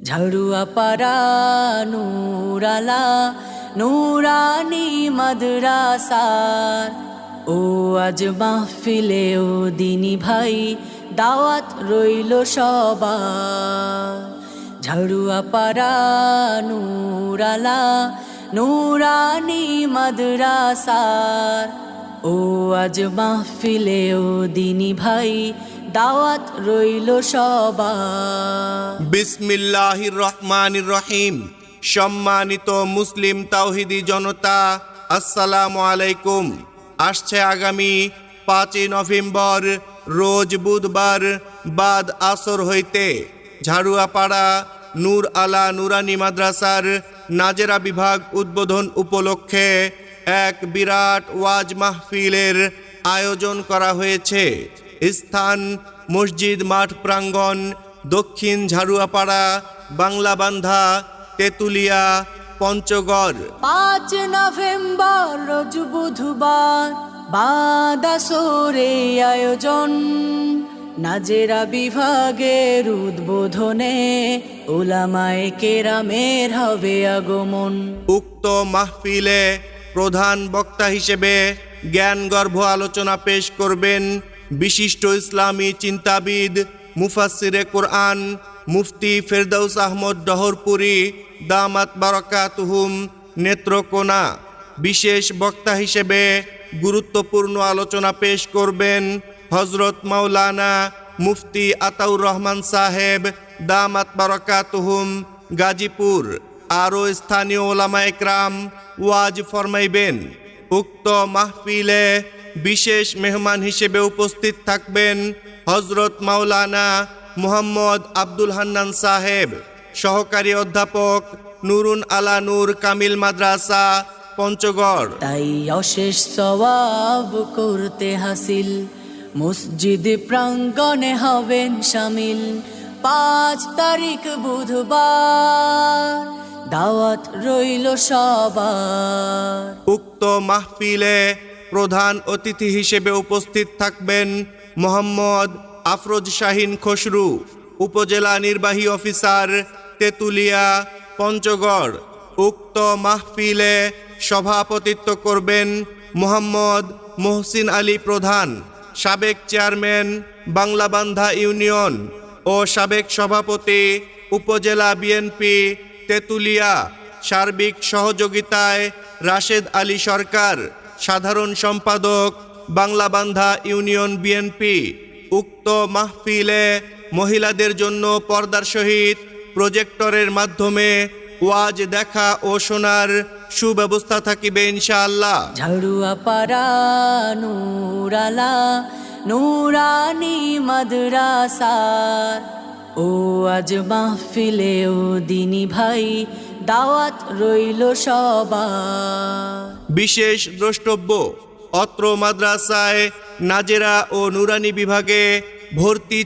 ঝাড়ুয়া পাড়া নূরালা নুরানি মাদ্রাসার ও আজ মাহফিলে ও দিনী ভাই দাওয়াত রইল সবার। ঝাড়ুয়া পাড়া নূরালা নুরানি মাদ্রাসার ও আজ মাহফিলে ও দিনী ভাই দাওয়াত রইল সবার। বিসমিল্লাহির রহমানির রহিম। সম্মানিত মুসলিম তাওহীদি জনতা, আসসালামু আলাইকুম। আসছে আগামী 5 নভেম্বর রোজ বুধবার বাদ আসর হইতে ঝাড়ুয়াপাড়া নূর আলা নুরানি মাদ্রাসার নাজেরা বিভাগ উদ্বোধন উপলক্ষে এক বিরাট ওয়াজ মাহফিলের আয়োজন করা হয়েছে। স্থান মসজিদ মাঠ প্রাঙ্গণ, দক্ষিণ ঝাড়ুয়াপাড়া, বাংলাবান্ধা, তেতুলিয়া, পঞ্চগড়। 5 নভেম্বর রোজ বুধবার বাদ আসরে আয়োজন নাজেরা বিভাগের উদ্বোধনে উলামায়ে কেরামের হবে আগমন। উক্ত মাহফিলে প্রধান বক্তা হিসেবে জ্ঞানগর্ভ আলোচনা পেশ করবেন বিশিষ্ট ইসলামী চিন্তাবিদ মুফাসসিরে কোরআন মুফতি ফেরদৌস আহমদ ডহরপুরি দামাত বারাকাতুহুম নেত্রকোনা। বিশেষ বক্তা হিসেবে গুরুত্বপূর্ণ আলোচনা পেশ করবেন হযরত মাওলানা মুফতি আতাউর রহমান সাহেব দামাত বারাকাতুহুম গাজীপুর। আরও স্থানীয় ওলামা একরাম ওয়াজ ফরমাইবেন। উক্ত মাহফিলে বিশেষ মেহমান হিসেবে উপস্থিত থাকবেন হযরত মাওলানা মুহাম্মদ আব্দুল হান্নান সাহেব, সহকারী অধ্যাপক নুরুন আলা নূর কামিল মাদ্রাসা, পঞ্চগড়। তাই অশেষ সওয়াব করতে হাসিল মসজিদ প্রাঙ্গণে হবেন শামিল। 5 তারিখ বুধবার দাওয়াত রইল সবার। উক্ত মাহফিলে প্রধান অতিথি হিসেবে উপস্থিত থাকবেন মোহাম্মদ আফরোজ শাহিন খসরু, উপজেলা নির্বাহী অফিসার, তেতুলিয়া, পঞ্চগড়। উক্ত মাহফিলে সভাপতিত্ব করবেন মোহাম্মদ মহসিন আলী প্রধান, সাবেক চেয়ারম্যান বাংলাবান্ধা ইউনিয়ন ও সাবেক সভাপতি উপজেলা বিএনপি তেতুলিয়া। সার্বিক সহযোগিতায় রাশেদ আলী সরকার, সাধারণ সম্পাদক বাংলাবান্ধা ইউনিয়ন বিএনপি। উক্ত মাহফিলে মহিলাদের জন্য পর্দার সহিত প্রজেক্টরের মাধ্যমে ওয়াজ দেখা ও শোনার সুব্যবস্থা থাকিবে ইনশাআল্লাহ। ঝাড়ুয়াপাড়া নূরালা নুরানি মাদ্রাসার ও আজ মাহফিলে ও দিনী ভাই দাওয়াত রইল সবার। বিশেষ দ্রষ্টব্য, অত্র মাদ্রাসায় নাজেরা ও নুরানি বিভাগে ভর্তি